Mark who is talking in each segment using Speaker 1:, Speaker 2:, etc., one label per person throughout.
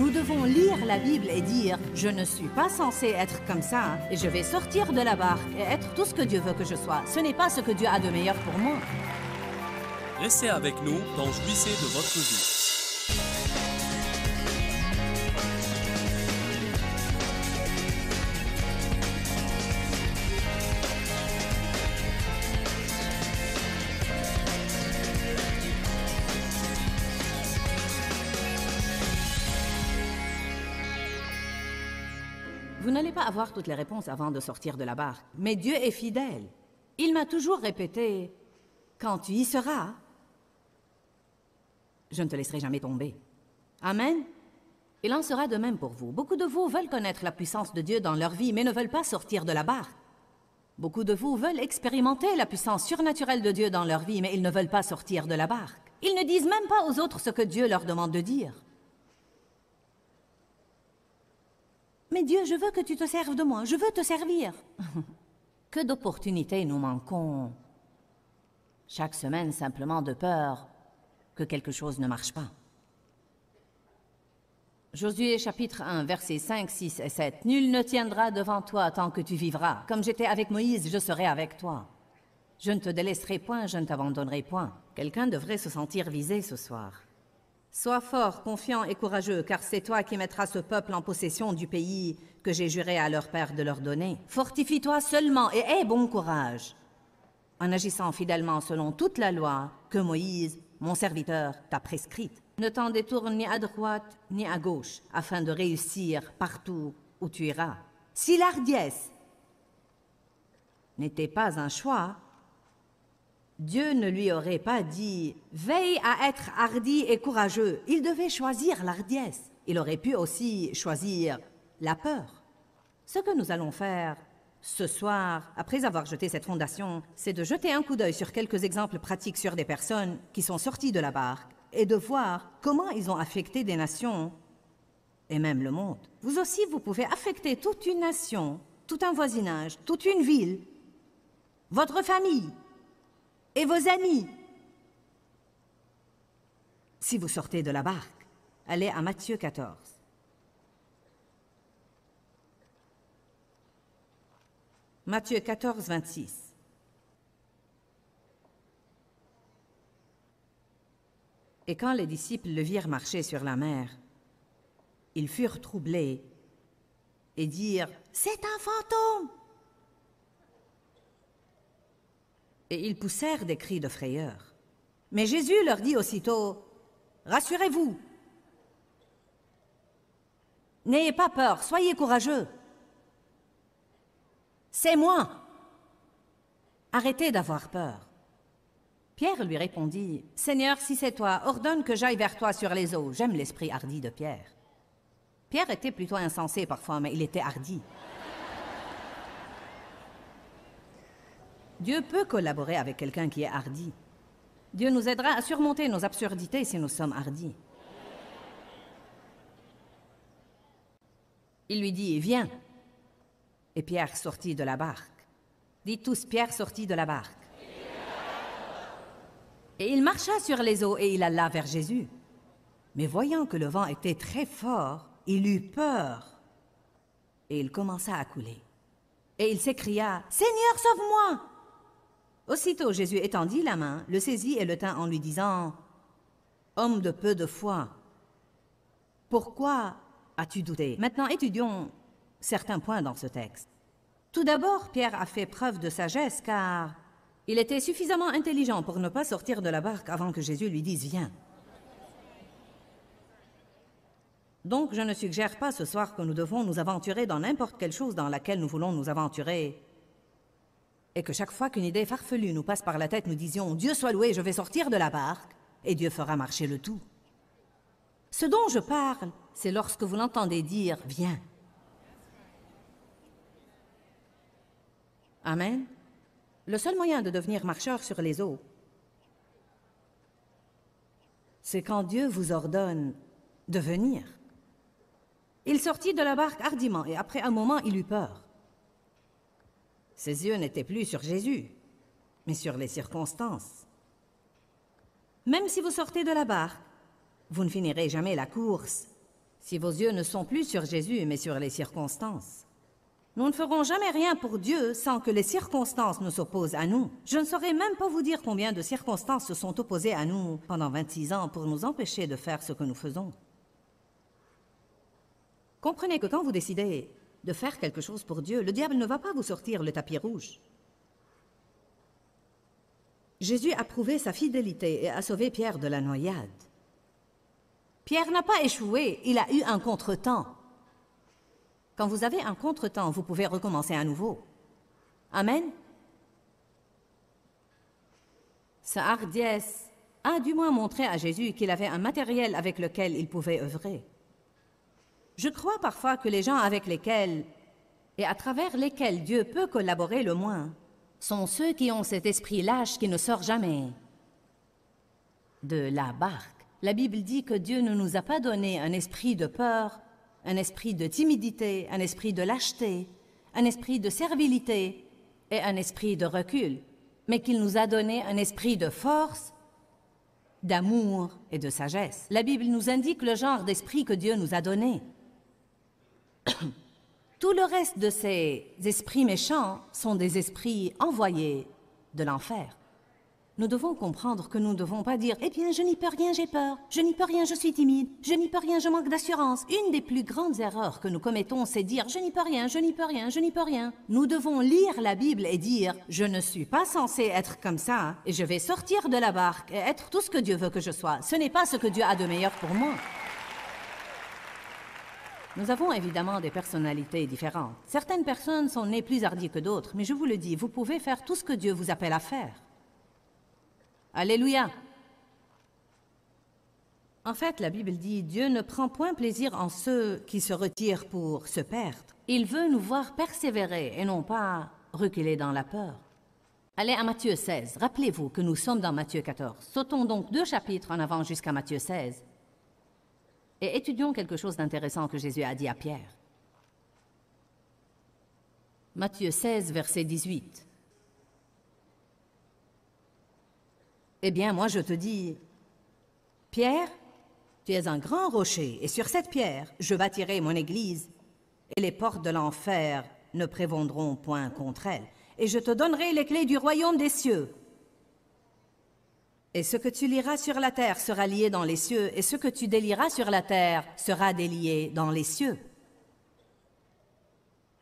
Speaker 1: Nous devons lire la Bible et dire « Je ne suis pas censé être comme ça et je vais sortir de la barque et être tout ce que Dieu veut que je sois. Ce n'est pas ce que Dieu a de meilleur pour moi. »
Speaker 2: Restez avec nous dans Jouissez de votre vie.
Speaker 1: Vous n'allez pas avoir toutes les réponses avant de sortir de la barque. Mais Dieu est fidèle. Il m'a toujours répété, quand tu y seras, je ne te laisserai jamais tomber. Amen. Il en sera de même pour vous. Beaucoup de vous veulent connaître la puissance de Dieu dans leur vie, mais ne veulent pas sortir de la barque. Beaucoup de vous veulent expérimenter la puissance surnaturelle de Dieu dans leur vie, mais ils ne veulent pas sortir de la barque. Ils ne disent même pas aux autres ce que Dieu leur demande de dire. Mais Dieu, je veux que tu te serves de moi, je veux te servir. Que d'opportunités nous manquons chaque semaine simplement de peur que quelque chose ne marche pas. Josué chapitre 1, versets 5, 6 et 7. « Nul ne tiendra devant toi tant que tu vivras. Comme j'étais avec Moïse, je serai avec toi. Je ne te délaisserai point, je ne t'abandonnerai point. » Quelqu'un devrait se sentir visé ce soir. Sois fort, confiant et courageux, car c'est toi qui mettras ce peuple en possession du pays que j'ai juré à leur père de leur donner. Fortifie-toi seulement et aie bon courage, en agissant fidèlement selon toute la loi que Moïse, mon serviteur, t'a prescrite. Ne t'en détourne ni à droite ni à gauche, afin de réussir partout où tu iras. Si l'ardiesse n'était pas un choix, Dieu ne lui aurait pas dit « Veille à être hardi et courageux ». Il devait choisir l'ardiesse. Il aurait pu aussi choisir la peur. Ce que nous allons faire ce soir, après avoir jeté cette fondation, c'est de jeter un coup d'œil sur quelques exemples pratiques sur des personnes qui sont sorties de la barque et de voir comment ils ont affecté des nations et même le monde. Vous aussi, vous pouvez affecter toute une nation, tout un voisinage, toute une ville, votre famille et vos amis. Si vous sortez de la barque, allez à Matthieu 14. Matthieu 14, 26. Et quand les disciples le virent marcher sur la mer, ils furent troublés et dirent « C'est un fantôme !» Et ils poussèrent des cris de frayeur. Mais Jésus leur dit aussitôt, « Rassurez-vous, n'ayez pas peur, soyez courageux. C'est moi. Arrêtez d'avoir peur. » Pierre lui répondit, « Seigneur, si c'est toi, ordonne que j'aille vers toi sur les eaux. » J'aime l'esprit hardi de Pierre. Pierre était plutôt insensé parfois, mais il était hardi. Dieu peut collaborer avec quelqu'un qui est hardi. Dieu nous aidera à surmonter nos absurdités si nous sommes hardis. Il lui dit, « Viens. » Et Pierre sortit de la barque. Dites tous, Pierre sortit de la barque. Et il marcha sur les eaux et il alla vers Jésus. Mais voyant que le vent était très fort, il eut peur. Et il commença à couler. Et il s'écria, « Seigneur, sauve-moi !» Aussitôt Jésus étendit la main, le saisit et le tint en lui disant, « Homme de peu de foi, pourquoi as-tu douté ?» Maintenant étudions certains points dans ce texte. Tout d'abord, Pierre a fait preuve de sagesse car il était suffisamment intelligent pour ne pas sortir de la barque avant que Jésus lui dise « Viens ». Donc, je ne suggère pas ce soir que nous devons nous aventurer dans n'importe quelle chose dans laquelle nous voulons nous aventurer et que chaque fois qu'une idée farfelue nous passe par la tête, nous disions « Dieu soit loué, je vais sortir de la barque » et Dieu fera marcher le tout. Ce dont je parle, c'est lorsque vous l'entendez dire « Viens ». Amen. Le seul moyen de devenir marcheur sur les eaux, c'est quand Dieu vous ordonne de venir. Il sortit de la barque hardiment et après un moment, il eut peur. Ses yeux n'étaient plus sur Jésus, mais sur les circonstances. Même si vous sortez de la barque, vous ne finirez jamais la course Si vos yeux ne sont plus sur Jésus, mais sur les circonstances, nous ne ferons jamais rien pour Dieu sans que les circonstances nous s'opposent à nous. Je ne saurais même pas vous dire combien de circonstances se sont opposées à nous pendant 26 ans pour nous empêcher de faire ce que nous faisons. Comprenez que quand vous décidez de faire quelque chose pour Dieu, le diable ne va pas vous sortir le tapis rouge. Jésus a prouvé sa fidélité et a sauvé Pierre de la noyade. Pierre n'a pas échoué, il a eu un contretemps. Quand vous avez un contretemps, vous pouvez recommencer à nouveau. Amen. Sa hardiesse a du moins montré à Jésus qu'il avait un matériel avec lequel il pouvait œuvrer. Je crois parfois que les gens avec lesquels et à travers lesquels Dieu peut collaborer le moins sont ceux qui ont cet esprit lâche qui ne sort jamais de la barque. La Bible dit que Dieu ne nous a pas donné un esprit de peur, un esprit de timidité, un esprit de lâcheté, un esprit de servilité et un esprit de recul, mais qu'il nous a donné un esprit de force, d'amour et de sagesse. La Bible nous indique le genre d'esprit que Dieu nous a donné. Tout le reste de ces esprits méchants sont des esprits envoyés de l'enfer. Nous devons comprendre que nous ne devons pas dire « Eh bien, je n'y peux rien, j'ai peur. Je n'y peux rien, je suis timide. Je n'y peux rien, je manque d'assurance. » Une des plus grandes erreurs que nous commettons, c'est dire « Je n'y peux rien, je n'y peux rien, je n'y peux rien. » Nous devons lire la Bible et dire « Je ne suis pas censé être comme ça et je vais sortir de la barque et être tout ce que Dieu veut que je sois. Ce n'est pas ce que Dieu a de meilleur pour moi. » Nous avons évidemment des personnalités différentes. Certaines personnes sont nées plus hardies que d'autres, mais je vous le dis, vous pouvez faire tout ce que Dieu vous appelle à faire. Alléluia. En fait, la Bible dit, Dieu ne prend point plaisir en ceux qui se retirent pour se perdre. Il veut nous voir persévérer et non pas reculer dans la peur. Allez à Matthieu 16. Rappelez-vous que nous sommes dans Matthieu 14. Sautons donc 2 chapitres en avant jusqu'à Matthieu 16 et étudions quelque chose d'intéressant que Jésus a dit à Pierre. Matthieu 16, verset 18. Eh bien, moi je te dis, Pierre, tu es un grand rocher, et sur cette pierre, je bâtirai mon église, et les portes de l'enfer ne prévaudront point contre elle. Et je te donnerai les clés du royaume des cieux. Et ce que tu lieras sur la terre sera lié dans les cieux, et ce que tu délieras sur la terre sera délié dans les cieux.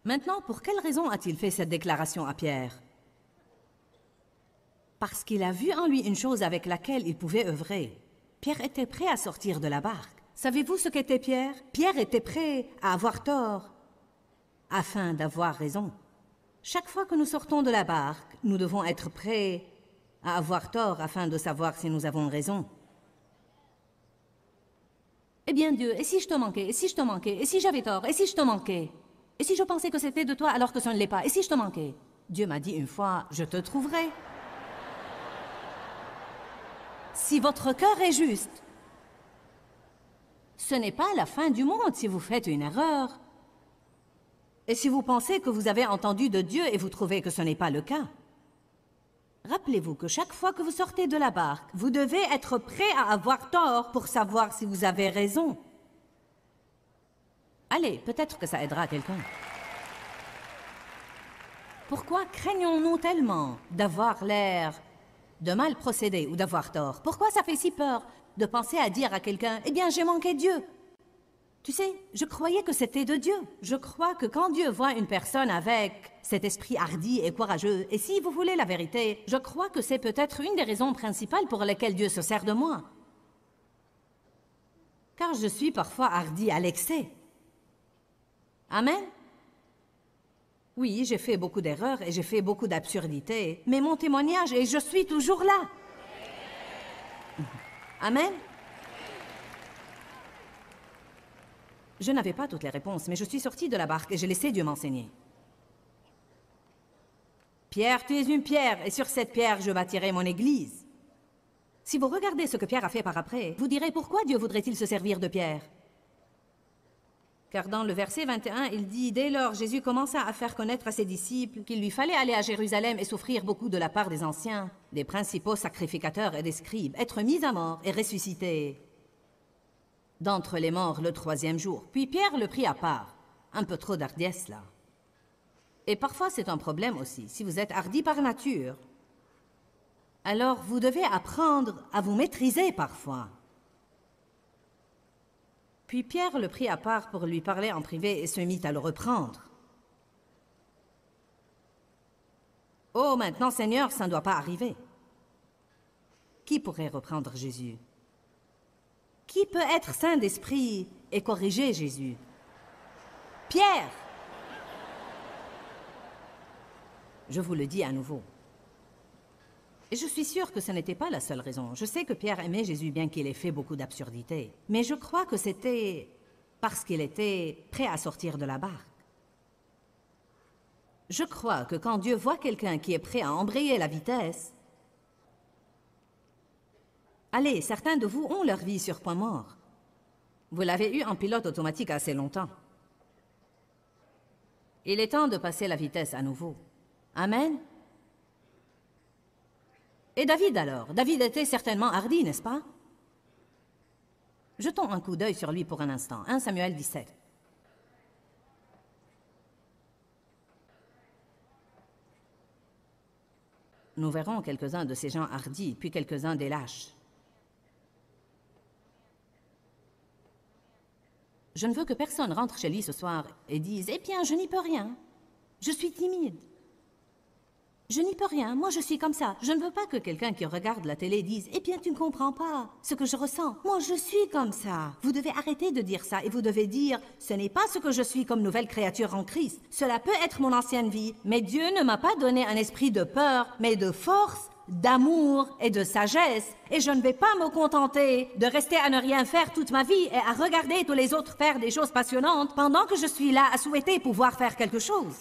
Speaker 1: Maintenant, pour quelle raison a-t-il fait cette déclaration à Pierre? Parce qu'il a vu en lui une chose avec laquelle il pouvait œuvrer. Pierre était prêt à sortir de la barque. Savez-vous ce qu'était Pierre? Pierre était prêt à avoir tort afin d'avoir raison. Chaque fois que nous sortons de la barque, nous devons être prêts à avoir tort afin de savoir si nous avons raison. Eh bien Dieu, et si je te manquais, et si je te manquais, et si j'avais tort, et si je te manquais? Et si je pensais que c'était de toi alors que ce ne l'est pas, et si je te manquais? Dieu m'a dit une fois, je te trouverai. Si votre cœur est juste, ce n'est pas la fin du monde si vous faites une erreur. Et si vous pensez que vous avez entendu de Dieu et vous trouvez que ce n'est pas le cas. Rappelez-vous que chaque fois que vous sortez de la barque, vous devez être prêt à avoir tort pour savoir si vous avez raison. Allez, peut-être que ça aidera quelqu'un. Pourquoi craignons-nous tellement d'avoir l'air de mal procéder ou d'avoir tort? Pourquoi ça fait si peur de penser à dire à quelqu'un « Eh bien, j'ai manqué Dieu ». Tu sais, je croyais que c'était de Dieu. Je crois que quand Dieu voit une personne avec cet esprit hardi et courageux, et si vous voulez la vérité, je crois que c'est peut-être une des raisons principales pour lesquelles Dieu se sert de moi. Car je suis parfois hardi à l'excès. Amen. Oui, j'ai fait beaucoup d'erreurs et j'ai fait beaucoup d'absurdités, mais mon témoignage est « je suis toujours là ». Amen. Je n'avais pas toutes les réponses, mais je suis sortie de la barque et j'ai laissé Dieu m'enseigner. Pierre, tu es une pierre, et sur cette pierre, je bâtirai mon église. Si vous regardez ce que Pierre a fait par après, vous direz pourquoi Dieu voudrait-il se servir de Pierre? Car dans le verset 21, il dit « Dès lors, Jésus commença à faire connaître à ses disciples qu'il lui fallait aller à Jérusalem et souffrir beaucoup de la part des anciens, des principaux sacrificateurs et des scribes, être mis à mort et ressusciter d'entre les morts le 3e jour. Puis Pierre le prit à part. Un peu trop d'hardiesse, là. Et parfois, c'est un problème aussi. Si vous êtes hardi par nature, alors vous devez apprendre à vous maîtriser parfois. Puis Pierre le prit à part pour lui parler en privé et se mit à le reprendre. « Oh, maintenant, Seigneur, ça ne doit pas arriver. » Qui pourrait reprendre Jésus? Qui peut être saint d'esprit et corriger Jésus? Pierre! Je vous le dis à nouveau. Et je suis sûre que ce n'était pas la seule raison. Je sais que Pierre aimait Jésus bien qu'il ait fait beaucoup d'absurdités. Mais je crois que c'était parce qu'il était prêt à sortir de la barque. Je crois que quand Dieu voit quelqu'un qui est prêt à embrayer la vitesse, allez, certains de vous ont leur vie sur point mort. Vous l'avez eu en pilote automatique assez longtemps. Il est temps de passer la vitesse à nouveau. Amen. Et David alors? David était certainement hardi, n'est-ce pas? Jetons un coup d'œil sur lui pour un instant. 1 Samuel 17. Nous verrons quelques-uns de ces gens hardis, puis quelques-uns des lâches. Je ne veux que personne rentre chez lui ce soir et dise « Eh bien, je n'y peux rien. Je suis timide. Je n'y peux rien. Moi, je suis comme ça. » Je ne veux pas que quelqu'un qui regarde la télé dise « Eh bien, tu ne comprends pas ce que je ressens. Moi, je suis comme ça. » Vous devez arrêter de dire ça et vous devez dire « Ce n'est pas ce que je suis comme nouvelle créature en Christ. Cela peut être mon ancienne vie, mais Dieu ne m'a pas donné un esprit de peur, mais de force, d'amour et de sagesse. Et je ne vais pas me contenter de rester à ne rien faire toute ma vie et à regarder tous les autres faire des choses passionnantes pendant que je suis là à souhaiter pouvoir faire quelque chose. »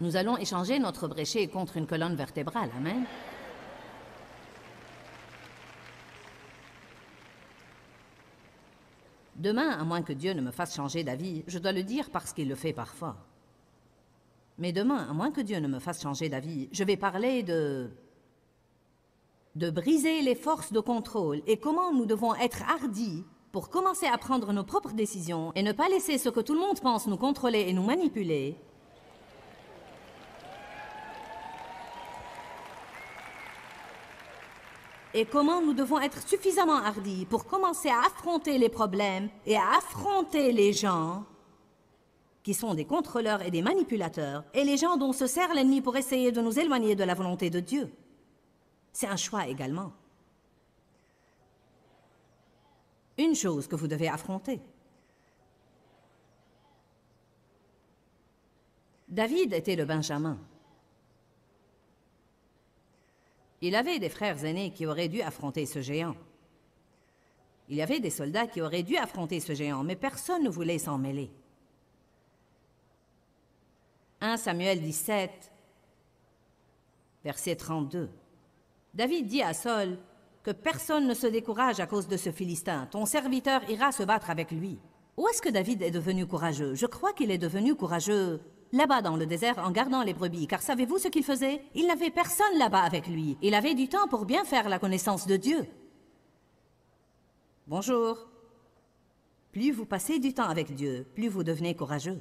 Speaker 1: Nous allons échanger notre bréchet contre une colonne vertébrale, amen. Demain, à moins que Dieu ne me fasse changer d'avis, je dois le dire parce qu'il le fait parfois. Mais demain, à moins que Dieu ne me fasse changer d'avis, je vais parler de briser les forces de contrôle et comment nous devons être hardis pour commencer à prendre nos propres décisions et ne pas laisser ce que tout le monde pense nous contrôler et nous manipuler. Et comment nous devons être suffisamment hardis pour commencer à affronter les problèmes et à affronter les gens qui sont des contrôleurs et des manipulateurs et les gens dont se sert l'ennemi pour essayer de nous éloigner de la volonté de Dieu. C'est un choix également. Une chose que vous devez affronter. David était le Benjamin. Il avait des frères aînés qui auraient dû affronter ce géant. Il y avait des soldats qui auraient dû affronter ce géant, mais personne ne voulait s'en mêler. 1 Samuel 17, verset 32. David dit à Saul que personne ne se décourage à cause de ce Philistin. Ton serviteur ira se battre avec lui. Où est-ce que David est devenu courageux? Je crois qu'il est devenu courageux là-bas dans le désert en gardant les brebis. Car savez-vous ce qu'il faisait? Il n'avait personne là-bas avec lui. Il avait du temps pour bien faire la connaissance de Dieu. Bonjour. Plus vous passez du temps avec Dieu, plus vous devenez courageux.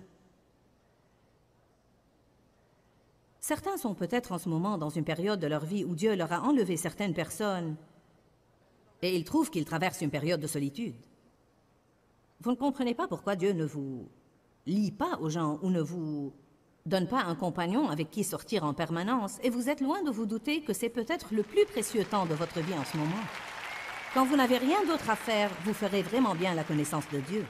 Speaker 1: Certains sont peut-être en ce moment dans une période de leur vie où Dieu leur a enlevé certaines personnes et ils trouvent qu'ils traversent une période de solitude. Vous ne comprenez pas pourquoi Dieu ne vous lie pas aux gens ou ne vous donne pas un compagnon avec qui sortir en permanence et vous êtes loin de vous douter que c'est peut-être le plus précieux temps de votre vie en ce moment. Quand vous n'avez rien d'autre à faire, vous ferez vraiment bien la connaissance de Dieu.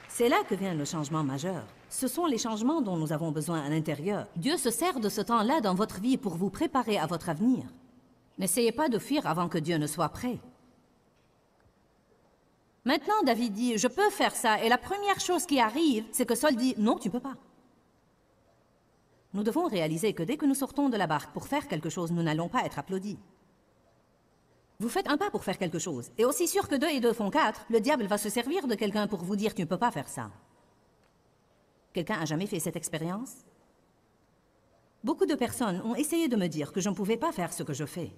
Speaker 1: C'est là que vient le changement majeur. Ce sont les changements dont nous avons besoin à l'intérieur. Dieu se sert de ce temps-là dans votre vie pour vous préparer à votre avenir. N'essayez pas de fuir avant que Dieu ne soit prêt. Maintenant, David dit, je peux faire ça, et la première chose qui arrive, c'est que Saul dit, non, tu ne peux pas. Nous devons réaliser que dès que nous sortons de la barque pour faire quelque chose, nous n'allons pas être applaudis. Vous faites un pas pour faire quelque chose, et aussi sûr que 2 et 2 font 4, le diable va se servir de quelqu'un pour vous dire, tu ne peux pas faire ça. Quelqu'un a jamais fait cette expérience? Beaucoup de personnes ont essayé de me dire que je ne pouvais pas faire ce que je fais.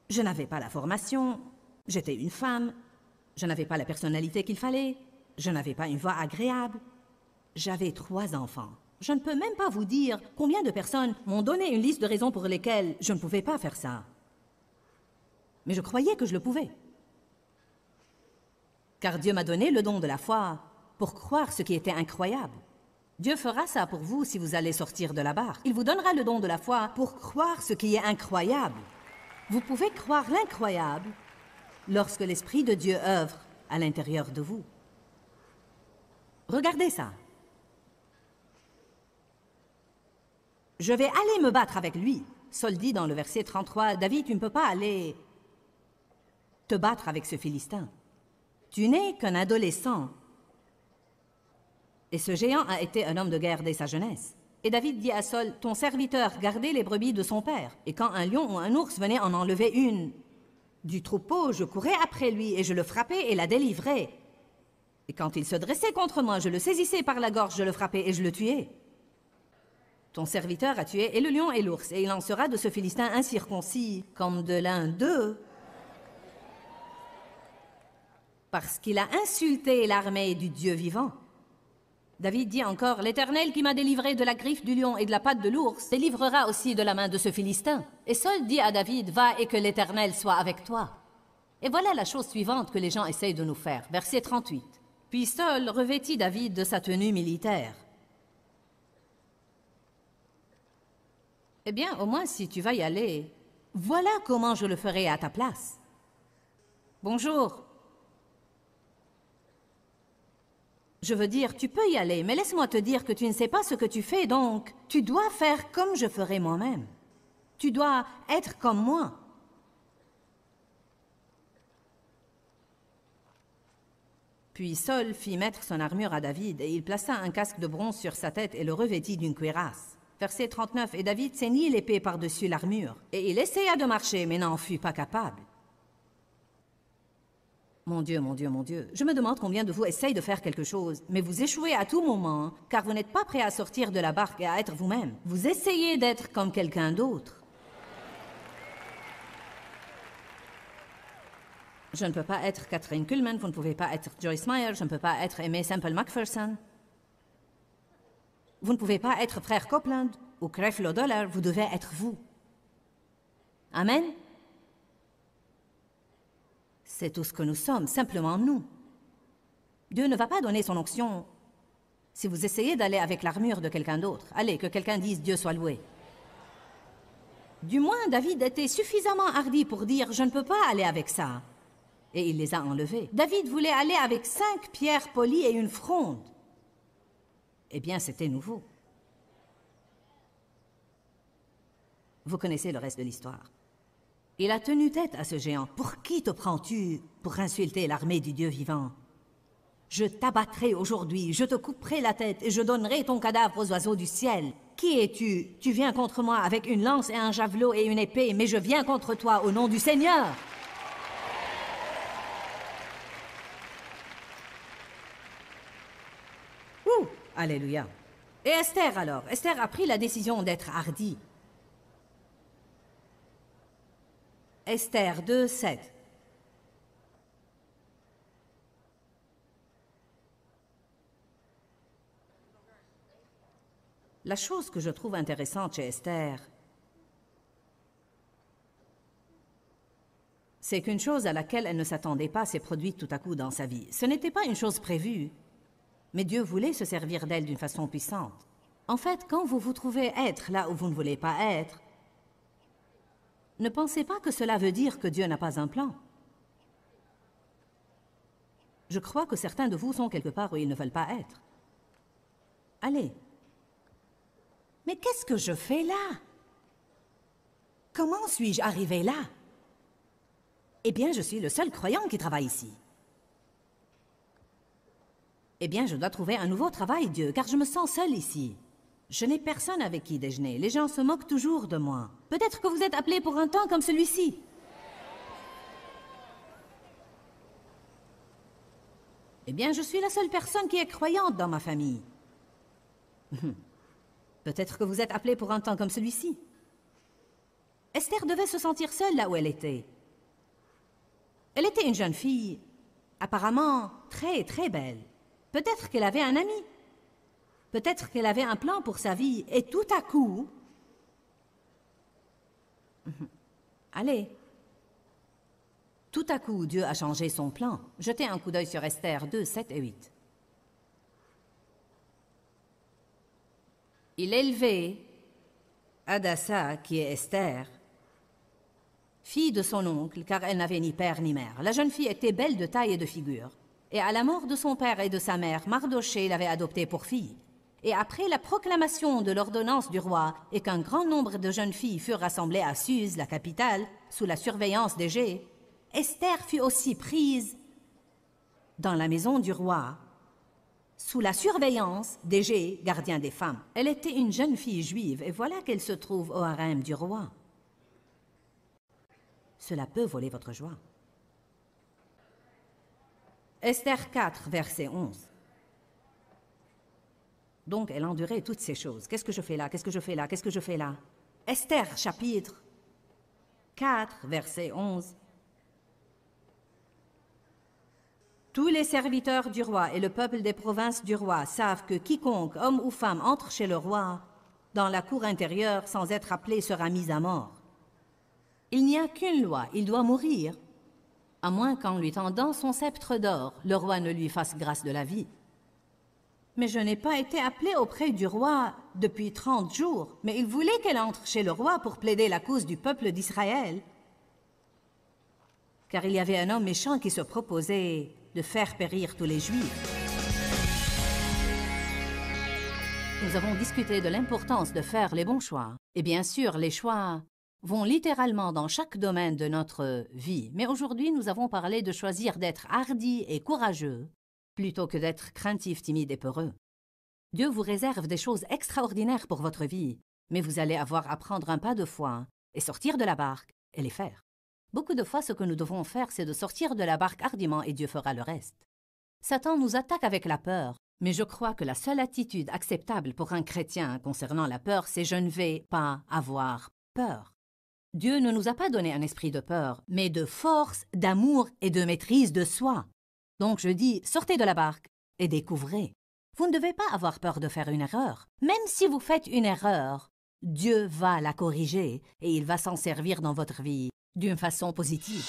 Speaker 1: Je n'avais pas la formation, j'étais une femme, je n'avais pas la personnalité qu'il fallait, je n'avais pas une voix agréable. J'avais 3 enfants. Je ne peux même pas vous dire combien de personnes m'ont donné une liste de raisons pour lesquelles je ne pouvais pas faire ça. Mais je croyais que je le pouvais. Car Dieu m'a donné le don de la foi pour croire ce qui était incroyable. Dieu fera ça pour vous si vous allez sortir de la barque. Il vous donnera le don de la foi pour croire ce qui est incroyable. Vous pouvez croire l'incroyable lorsque l'Esprit de Dieu œuvre à l'intérieur de vous. Regardez ça. Je vais aller me battre avec lui. Saul dit dans le verset 33, David, tu ne peux pas aller te battre avec ce Philistin. Tu n'es qu'un adolescent. Et ce géant a été un homme de guerre dès sa jeunesse. Et David dit à Saul, ton serviteur gardait les brebis de son père. Et quand un lion ou un ours venait en enlever une du troupeau, je courais après lui et je le frappais et la délivrais. Et quand il se dressait contre moi, je le saisissais par la gorge, je le frappais et je le tuais. Ton serviteur a tué et le lion et l'ours, et il en sera de ce Philistin incirconcis, comme de l'un d'eux, parce qu'il a insulté l'armée du Dieu vivant. David dit encore, l'Éternel qui m'a délivré de la griffe du lion et de la patte de l'ours, délivrera aussi de la main de ce Philistin. Et Saul dit à David, va et que l'Éternel soit avec toi. Et voilà la chose suivante que les gens essayent de nous faire, verset 38. Puis Saul revêtit David de sa tenue militaire. Eh bien, au moins, si tu vas y aller, voilà comment je le ferai à ta place. Bonjour. Je veux dire, tu peux y aller, mais laisse-moi te dire que tu ne sais pas ce que tu fais, donc tu dois faire comme je ferai moi-même. Tu dois être comme moi. Puis Saul fit mettre son armure à David, et il plaça un casque de bronze sur sa tête et le revêtit d'une cuirasse. Verset 39, et David ceignit l'épée par-dessus l'armure, et il essaya de marcher, mais n'en fut pas capable. Mon Dieu, mon Dieu, mon Dieu, je me demande combien de vous essayent de faire quelque chose, mais vous échouez à tout moment, car vous n'êtes pas prêt à sortir de la barque et à être vous-même. Vous essayez d'être comme quelqu'un d'autre. Je ne peux pas être Catherine Kuhlman, vous ne pouvez pas être Joyce Meyer, je ne peux pas être Aimé Semple McPherson. Vous ne pouvez pas être frère Copeland ou Creflo Dollar, vous devez être vous. Amen? C'est tout ce que nous sommes, simplement nous. Dieu ne va pas donner son onction si vous essayez d'aller avec l'armure de quelqu'un d'autre. Allez, que quelqu'un dise Dieu soit loué. Du moins, David était suffisamment hardi pour dire « Je ne peux pas aller avec ça ». Et il les a enlevés. David voulait aller avec 5 pierres polies et une fronde. Eh bien, c'était nouveau. Vous connaissez le reste de l'histoire. Il a tenu tête à ce géant. Pour qui te prends-tu pour insulter l'armée du Dieu vivant? Je t'abattrai aujourd'hui, je te couperai la tête et je donnerai ton cadavre aux oiseaux du ciel. Qui es-tu? Tu viens contre moi avec une lance et un javelot et une épée, mais je viens contre toi au nom du Seigneur. Ouh, alléluia. Et Esther alors? Esther a pris la décision d'être hardie. Esther 2, 7. La chose que je trouve intéressante chez Esther, c'est qu'une chose à laquelle elle ne s'attendait pas s'est produite tout à coup dans sa vie. Ce n'était pas une chose prévue, mais Dieu voulait se servir d'elle d'une façon puissante. En fait, quand vous vous trouvez être là où vous ne voulez pas être, ne pensez pas que cela veut dire que Dieu n'a pas un plan. Je crois que certains de vous sont quelque part où ils ne veulent pas être. Allez. Mais qu'est-ce que je fais là? Comment suis-je arrivé là? Eh bien, je suis le seul croyant qui travaille ici. Eh bien, je dois trouver un nouveau travail, Dieu, car je me sens seul ici. Je n'ai personne avec qui déjeuner. Les gens se moquent toujours de moi. Peut-être que vous êtes appelés pour un temps comme celui-ci. Eh bien, je suis la seule personne qui est croyante dans ma famille. Peut-être que vous êtes appelés pour un temps comme celui-ci. Esther devait se sentir seule là où elle était. Elle était une jeune fille, apparemment très, très belle. Peut-être qu'elle avait un ami. Peut-être qu'elle avait un plan pour sa vie. Et tout à coup... Allez. Tout à coup, Dieu a changé son plan. Jetez un coup d'œil sur Esther 2, 7 et 8. Il élevait Hadassa, qui est Esther, fille de son oncle, car elle n'avait ni père ni mère. La jeune fille était belle de taille et de figure. Et à la mort de son père et de sa mère, Mardochée l'avait adoptée pour fille. Et après la proclamation de l'ordonnance du roi et qu'un grand nombre de jeunes filles furent rassemblées à Suse, la capitale, sous la surveillance d'Égée, Esther fut aussi prise dans la maison du roi, sous la surveillance d'Égée, gardien des femmes. Elle était une jeune fille juive, et voilà qu'elle se trouve au harem du roi. Cela peut voler votre joie. Esther 4, verset 11. Donc, elle endurait toutes ces choses. Qu'est-ce que je fais là? Qu'est-ce que je fais là? Qu'est-ce que je fais là? Esther, chapitre 4, verset 11. Tous les serviteurs du roi et le peuple des provinces du roi savent que quiconque, homme ou femme, entre chez le roi, dans la cour intérieure, sans être appelé, sera mis à mort. Il n'y a qu'une loi, il doit mourir, à moins qu'en lui tendant son sceptre d'or, le roi ne lui fasse grâce de la vie. Mais je n'ai pas été appelée auprès du roi depuis 30 jours, mais il voulait qu'elle entre chez le roi pour plaider la cause du peuple d'Israël. Car il y avait un homme méchant qui se proposait de faire périr tous les Juifs. Nous avons discuté de l'importance de faire les bons choix. Et bien sûr, les choix vont littéralement dans chaque domaine de notre vie. Mais aujourd'hui, nous avons parlé de choisir d'être hardi et courageux plutôt que d'être craintif, timide et peureux. Dieu vous réserve des choses extraordinaires pour votre vie, mais vous allez avoir à prendre un pas de foi et sortir de la barque et les faire. Beaucoup de fois, ce que nous devons faire, c'est de sortir de la barque hardiment et Dieu fera le reste. Satan nous attaque avec la peur, mais je crois que la seule attitude acceptable pour un chrétien concernant la peur, c'est « je ne vais pas avoir peur ». Dieu ne nous a pas donné un esprit de peur, mais de force, d'amour et de maîtrise de soi. Donc je dis, sortez de la barque et découvrez. Vous ne devez pas avoir peur de faire une erreur. Même si vous faites une erreur, Dieu va la corriger et il va s'en servir dans votre vie d'une façon positive.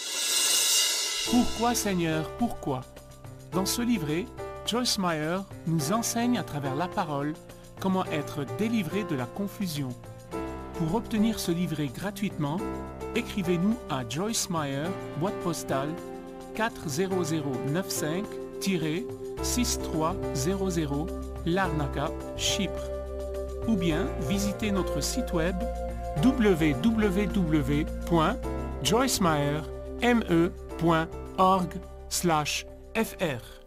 Speaker 3: Pourquoi, Seigneur, pourquoi? Dans ce livret, Joyce Meyer nous enseigne à travers la parole comment être délivré de la confusion. Pour obtenir ce livret gratuitement, écrivez-nous à Joyce Meyer, boîte postale 40095-6300, Larnaca, Chypre. Ou bien visitez notre site web www.joycemeyer.com. joycemeyer.me.org/fr.